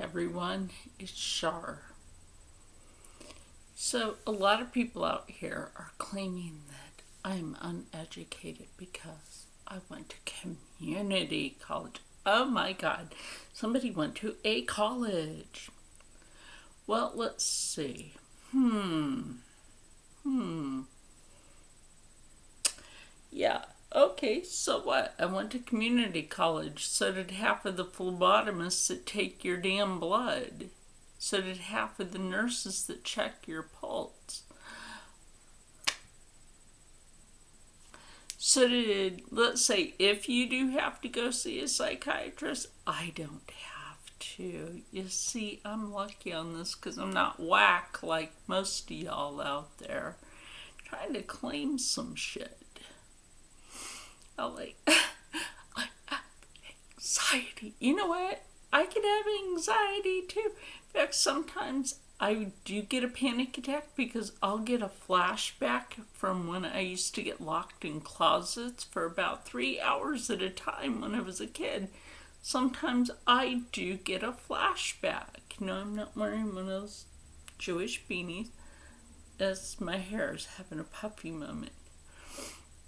Everyone, it's Char. So, a lot of people out here are claiming that I'm uneducated because I went to community college. Oh my God, somebody went to a college. Well, let's see. Yeah, okay, so what? I went to community college. So did half of the phlebotomists that take your damn blood. So did half of the nurses that check your pulse. So did, let's say, if you do have to go see a psychiatrist, I don't have to. You see, I'm lucky on this because I'm not whack like most of y'all out there trying to claim some shit. Like, I have anxiety. You know what? I could have anxiety too. In fact, sometimes I do get a panic attack because I'll get a flashback from when I used to get locked in closets for about 3 hours at a time when I was a kid. Sometimes I do get a flashback. No, I'm not wearing one of those Jewish beanies. As my hair is having a puffy moment.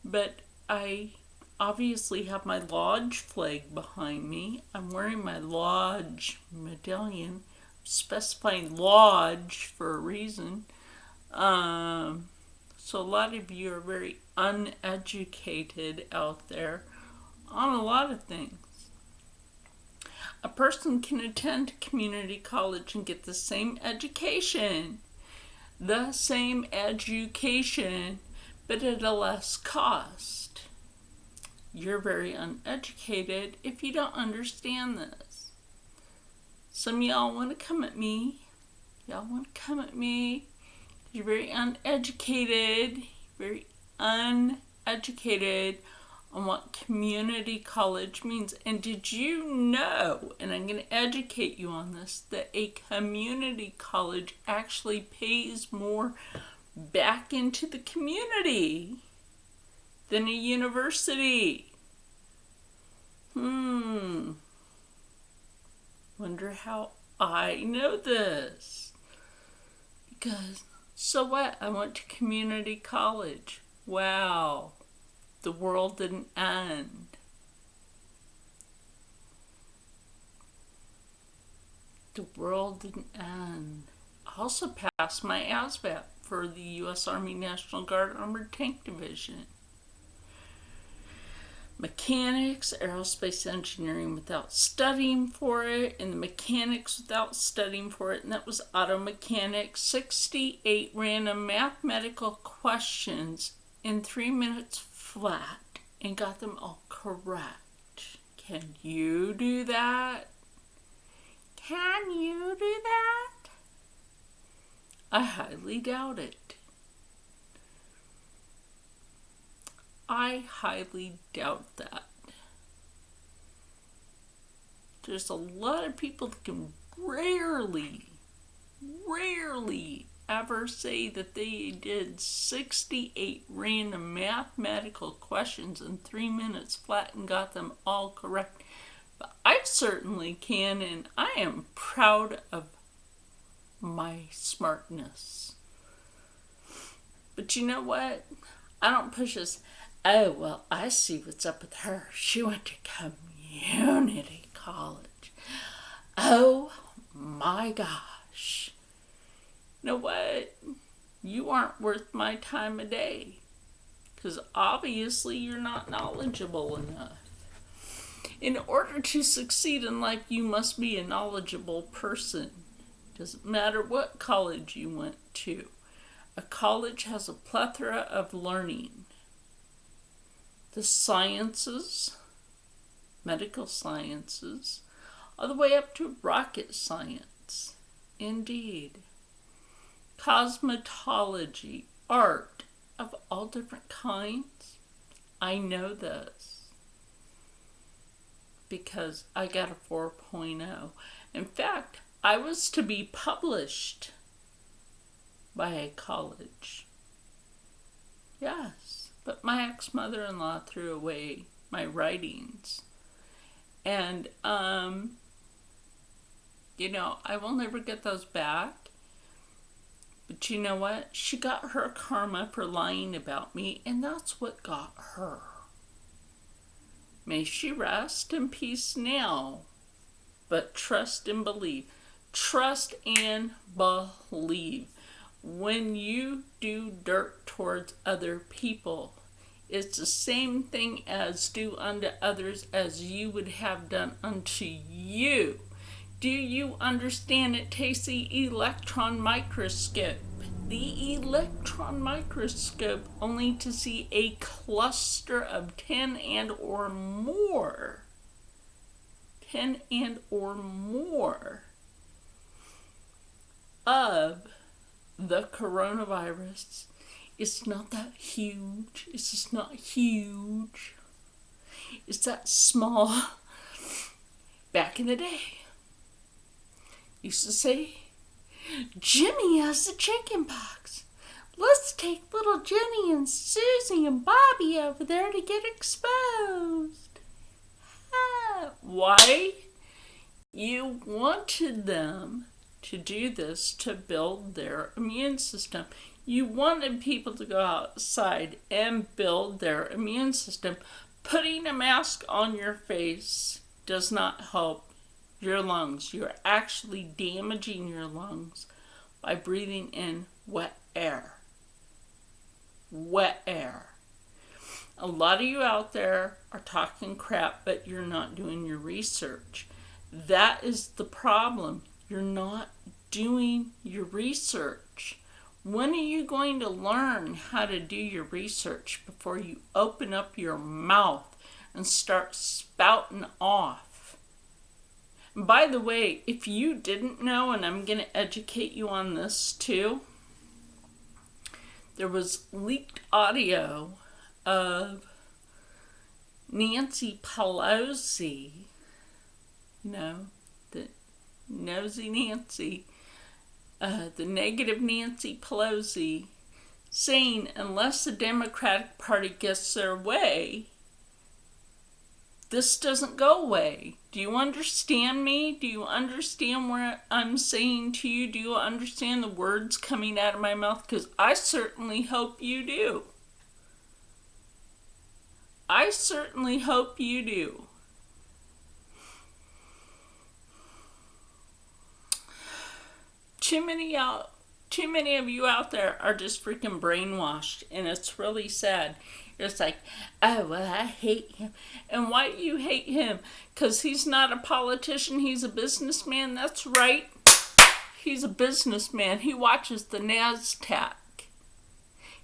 But I obviously have my lodge flag behind me. I'm wearing my lodge medallion. I'm specifying lodge for a reason. So a lot of you are very uneducated out there on a lot of things. A person can attend community college and get the same education, but at a less cost. You're very uneducated if you don't understand this. Some of y'all want to come at me. You're very uneducated. On what community college means. And did you know, and I'm going to educate you on this, that a community college actually pays more back into the community than a university? Wonder how I know this. Because, so what? I went to community college. Wow. The world didn't end. The world didn't end. I also passed my ASVAB for the U.S. Army National Guard Armored Tank Division. Mechanics, aerospace engineering without studying for it, and the mechanics without studying for it, and that was auto mechanics. 68 random mathematical questions in 3 minutes flat and got them all correct. Can you do that? Can you do that? I highly doubt it. I highly doubt that. There's a lot of people that can rarely ever say that they did 68 random mathematical questions in 3 minutes flat and got them all correct. But I certainly can, and I am proud of my smartness. But you know what? I don't push this. Oh, well, I see what's up with her. She went to community college. Oh my gosh. You know what? You aren't worth my time of day. Because obviously you're not knowledgeable enough. In order to succeed in life, you must be a knowledgeable person. Doesn't matter what college you went to. A college has a plethora of learning. The sciences, medical sciences, all the way up to rocket science. Indeed. Cosmetology, art of all different kinds. I know this because I got a 4.0. In fact, I was to be published by a college. Yes. But my ex-mother-in-law threw away my writings. And I will never get those back. But you know what? She got her karma for lying about me, and that's what got her. May she rest in peace now. But trust and believe. Trust and believe. When you do dirt towards other people, it's the same thing as do unto others as you would have done unto you. Do you understand it takes the electron microscope? The electron microscope only to see a cluster of 10 and or more. 10 and or more of the coronavirus. It's not that huge. It's just not huge. It's that small. Back in the day, used to say, Jimmy has the chicken pox. Let's take little Jenny and Susie and Bobby over there to get exposed. Why? You wanted them to do this to build their immune system. You wanted people to go outside and build their immune system. Putting a mask on your face does not help your lungs. You're actually damaging your lungs by breathing in wet air. Wet air. A lot of you out there are talking crap, but you're not doing your research. That is the problem. You're not doing your research. When are you going to learn how to do your research before you open up your mouth and start spouting off? And by the way, if you didn't know, and I'm going to educate you on this too, there was leaked audio of Nancy Pelosi, the nosy Nancy, the negative Nancy Pelosi, saying unless the Democratic Party gets their way, this doesn't go away. Do you understand me? Do you understand what I'm saying to you? Do you understand the words coming out of my mouth? Because I certainly hope you do. I certainly hope you do. Too many of you out there are just freaking brainwashed, and it's really sad. It's like, oh, well, I hate him. And why do you hate him? Because he's not a politician, he's a businessman. That's right. He's a businessman. He watches the NASDAQ.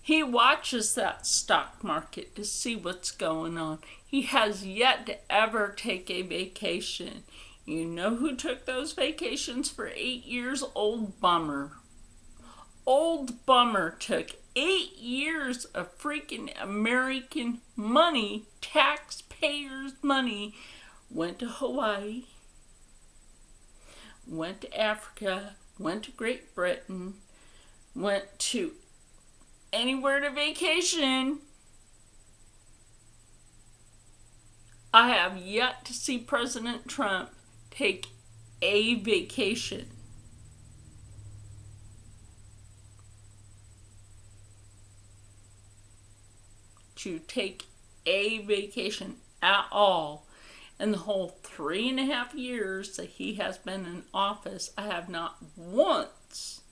He watches that stock market to see what's going on. He has yet to ever take a vacation. You know who took those vacations for 8 years? Old Bummer. Old Bummer took 8 years of freaking American money, taxpayers' money, went to Hawaii, went to Africa, went to Great Britain, went to anywhere to vacation. I have yet to see President Trump take a vacation. To take a vacation at all. In the whole 3.5 years that he has been in office, I have not once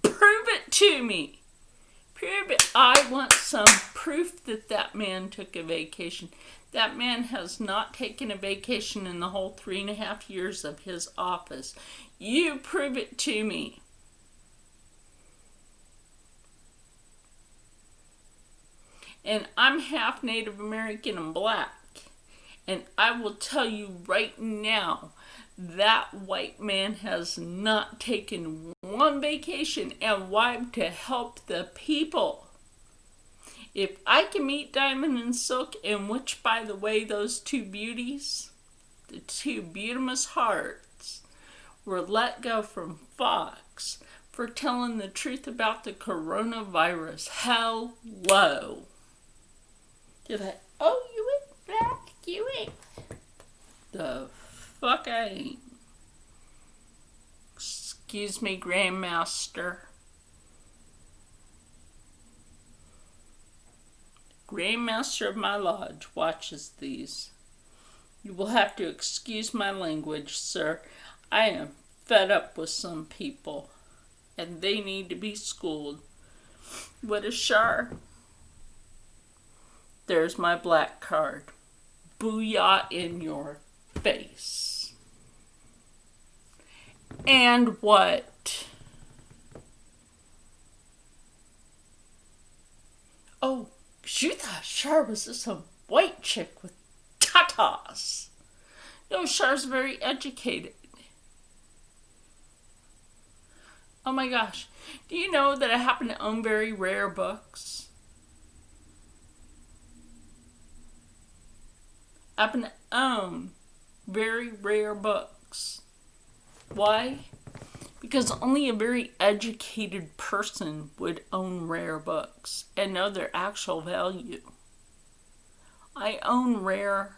prove it to me. Prove it. I want some proof that that man took a vacation. That man has not taken a vacation in the whole 3.5 years of his office. You prove it to me. And I'm half Native American and black. And I will tell you right now, that white man has not taken one vacation. And why? To help the people. If I can meet Diamond and Silk, and which, by the way, those two beauties, the two beautimous hearts, were let go from Fox for telling the truth about the coronavirus. Hello. You're like, oh, you went back, you The fuck I ain't. Excuse me, Grandmaster. Grandmaster of my lodge watches these. You will have to excuse my language, sir. I am fed up with some people, and they need to be schooled. What is Char? There's my black card. Booyah in your face. And what? Oh, you thought Char was just some white chick with tatas. No, Char's very educated. Oh my gosh. Do you know that I happen to own very rare books? I happen to own very rare books. Why? Because only a very educated person would own rare books and know their actual value. I own rare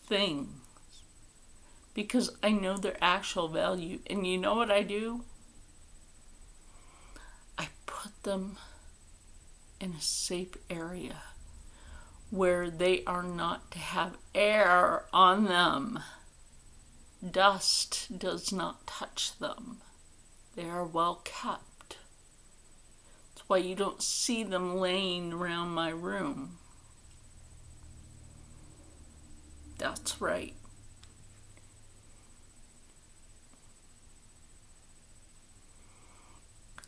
things because I know their actual value. And you know what I do? I put them in a safe area where they are not to have air on them. Dust does not touch them. They are well kept. That's why you don't see them laying around my room. That's right.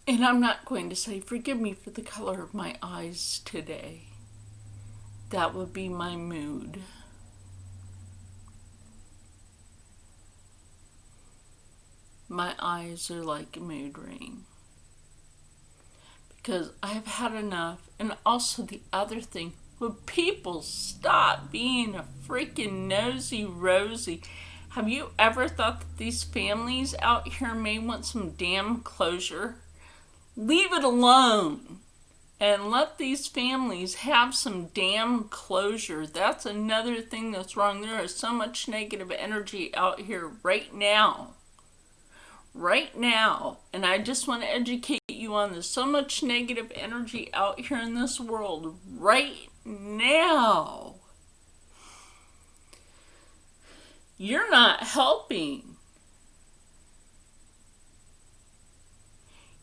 And I'm not going to say, forgive me for the color of my eyes today. That would be my mood. My eyes are like a mood ring. Because I've had enough. And also the other thing, would people stop being a freaking nosy Rosie? Have you ever thought that these families out here may want some damn closure? Leave it alone and let these families have some damn closure. That's another thing that's wrong. There is so much negative energy out here right now. Right now. And I just want to educate you on this. So much negative energy out here in this world right now. You're not helping.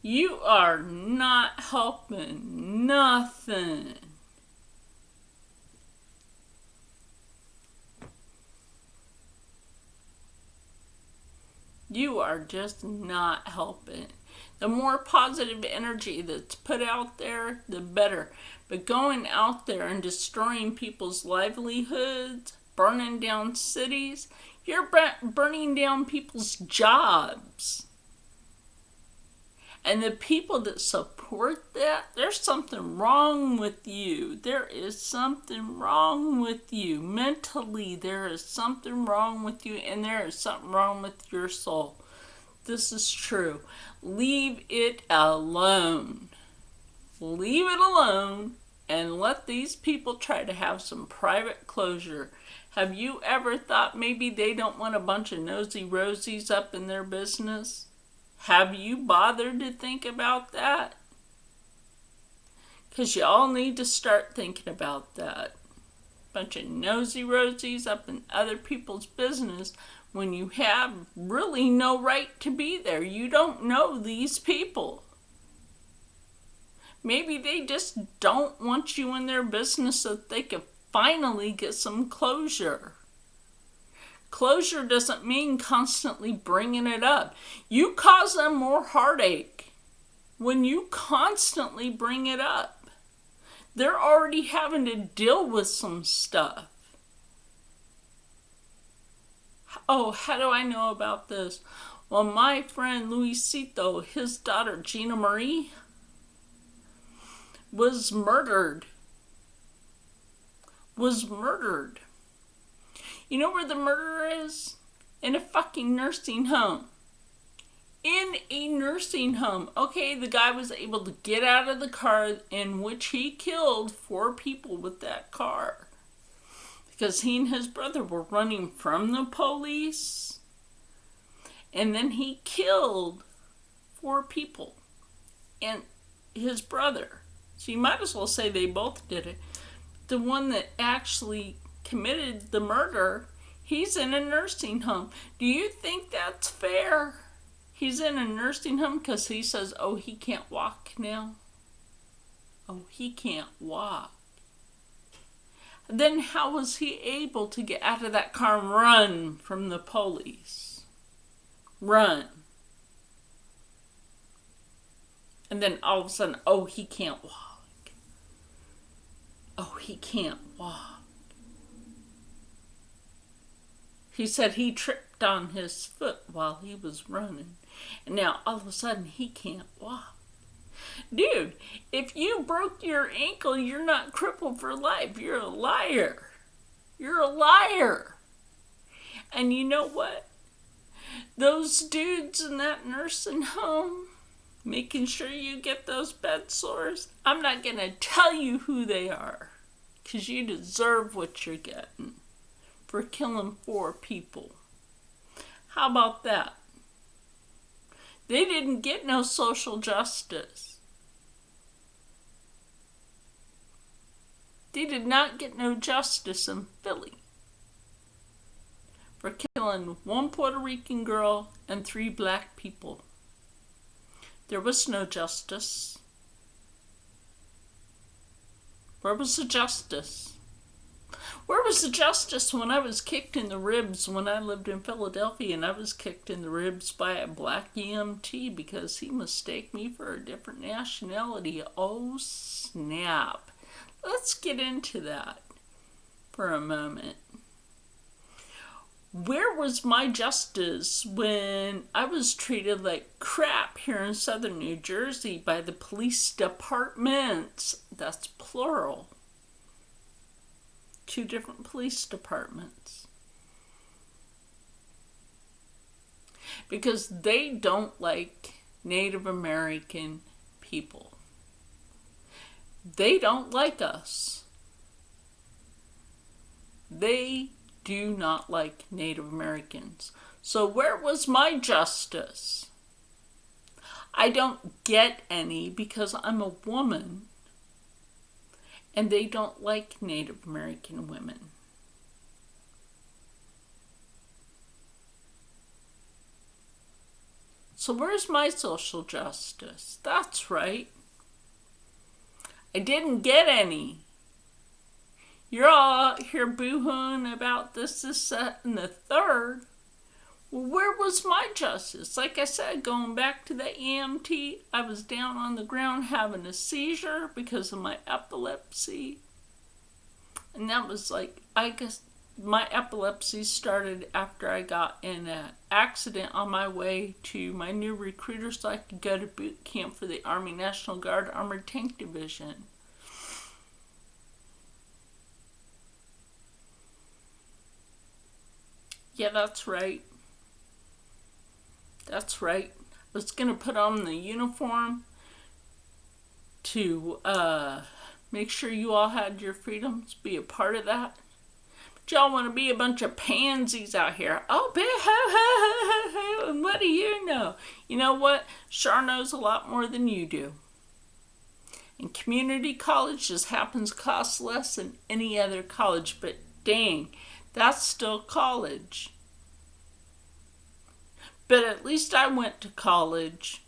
You are not helping nothing. You are just not helping. The more positive energy that's put out there, the better. But going out there and destroying people's livelihoods, burning down cities, you're burning down people's jobs. And the people that support that, there's something wrong with you. There is something wrong with you. Mentally, there is something wrong with you, and there is something wrong with your soul. This is true. Leave it alone. Leave it alone and let these people try to have some private closure. Have you ever thought maybe they don't want a bunch of nosy Rosies up in their business? Have you bothered to think about that? Because you all need to start thinking about that. Bunch of nosy Rosies up in other people's business when you have really no right to be there. You don't know these people. Maybe they just don't want you in their business so that they can finally get some closure. Closure doesn't mean constantly bringing it up. You cause them more heartache when you constantly bring it up. They're already having to deal with some stuff. Oh, how do I know about this? Well, my friend Luisito, his daughter Gina Marie, was murdered. You know where the murderer is? In a fucking nursing home. In a nursing home. Okay, the guy was able to get out of the car in which he killed 4 people with that car. because he and his brother were running from the police, and then he killed 4 people and his brother. So you might as well say they both did it. The one that actually committed the murder, he's in a nursing home. Do you think that's fair? He's in a nursing home because he says, oh, he can't walk now. Oh, he can't walk. Then how was he able to get out of that car and run from the police? Run. And then all of a sudden, oh, he can't walk. Oh, he can't walk. He said he tripped on his foot while he was running. And now all of a sudden he can't walk. Dude, if you broke your ankle, you're not crippled for life. You're a liar. You're a liar. And you know what? Those dudes in that nursing home, making sure you get those bed sores, I'm not going to tell you who they are, because you deserve what you're getting for killing 4 people. How about that? They didn't get no social justice. They did not get no justice in Philly for killing 1 Puerto Rican girl and 3 black people. There was no justice. Where was the justice? Where was the justice when I was kicked in the ribs when I lived in Philadelphia, and I was kicked in the ribs by a black EMT because he mistook me for a different nationality? Oh, snap. Let's get into that for a moment. Where was my justice when I was treated like crap here in southern New Jersey by the police departments? That's plural. 2 different police departments. Because they don't like Native American people. They don't like us. They do not like Native Americans. So where was my justice? I don't get any because I'm a woman, and they don't like Native American women. So where's my social justice? That's right. I didn't get any. You're all out here boo-hooing about this, that, and the third. Well, where was my justice? Like I said, going back to the EMT, I was down on the ground having a seizure because of my epilepsy. And that was like, I guess my epilepsy started after I got in an accident on my way to my new recruiter so I could go to boot camp for the Army National Guard Armored Tank Division. Yeah, that's right. That's right. I was going to put on the uniform to make sure you all had your freedoms, be a part of that. But y'all want to be a bunch of pansies out here. Oh, and what do you know? You know what? Char knows a lot more than you do. And community college just happens to cost less than any other college, but dang, that's still college. But at least I went to college.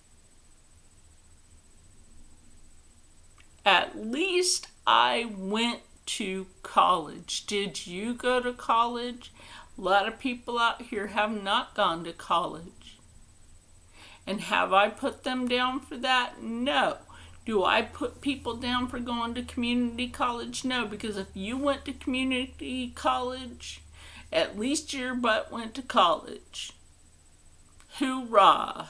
At least I went to college. Did you go to college? A lot of people out here have not gone to college. And have I put them down for that? No. Do I put people down for going to community college? No, because if you went to community college, at least your butt went to college. Hoorah!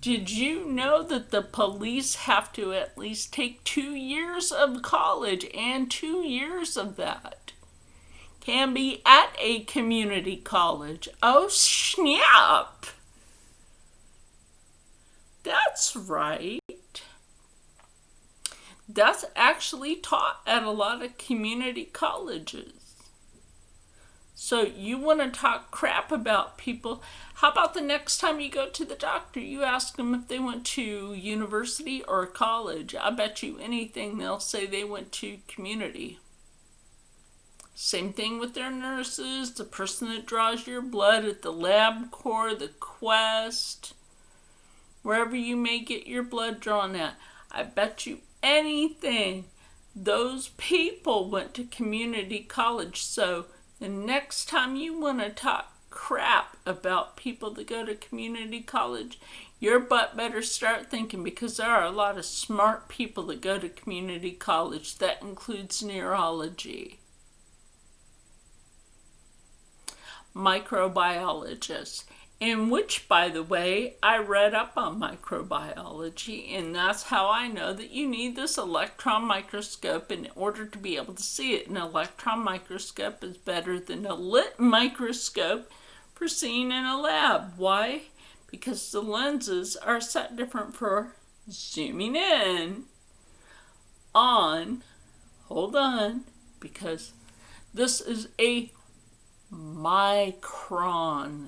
Did you know that the police have to at least take 2 years of college, and 2 years of that can be at a community college? Oh, snap! That's right. That's actually taught at a lot of community colleges. So you want to talk crap about people? How about the next time you go to the doctor, you ask them if they went to university or college? I bet you anything they'll say they went to community. Same thing with their nurses, the person that draws your blood at the LabCorp, the Quest, wherever you may get your blood drawn at. I bet you anything those people went to community college. So the next time you want to talk crap about people that go to community college, your butt better start thinking, because there are a lot of smart people that go to community college. That includes neurology, microbiologists, in which, by the way, I read up on microbiology, and that's how I know that you need this electron microscope in order to be able to see it. An electron microscope is better than a lit microscope for seeing in a lab. Why? Because the lenses are set different for zooming in on, hold on, because this is a micron.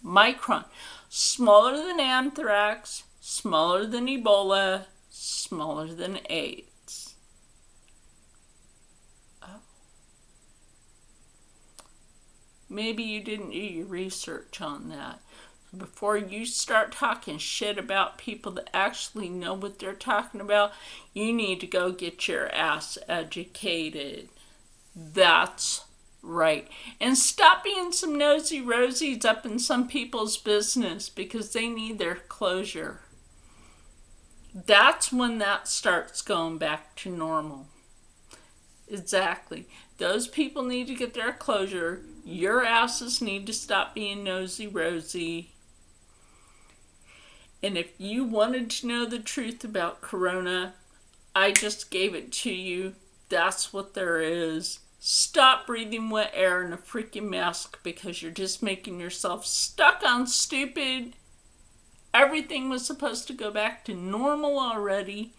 Micron. Smaller than anthrax, smaller than Ebola, smaller than AIDS. Oh. Maybe you didn't do your research on that. Before you start talking shit about people that actually know what they're talking about, you need to go get your ass educated. That's right. And stop being some nosy rosies up in some people's business because they need their closure. That's when that starts going back to normal. Exactly. Those people need to get their closure. Your asses need to stop being nosy rosy. And if you wanted to know the truth about Corona, I just gave it to you. That's what there is. Stop breathing wet air in a freaking mask because you're just making yourself stuck on stupid. Everything was supposed to go back to normal already,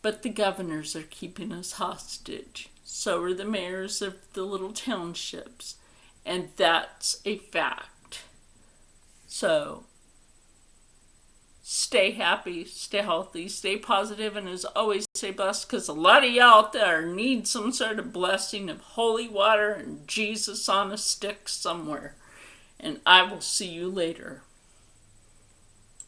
but the governors are keeping us hostage. So are the mayors of the little townships. And that's a fact. So stay happy, stay healthy, stay positive, and as always, stay blessed, because a lot of y'all out there need some sort of blessing of holy water and Jesus on a stick somewhere. And I will see you later.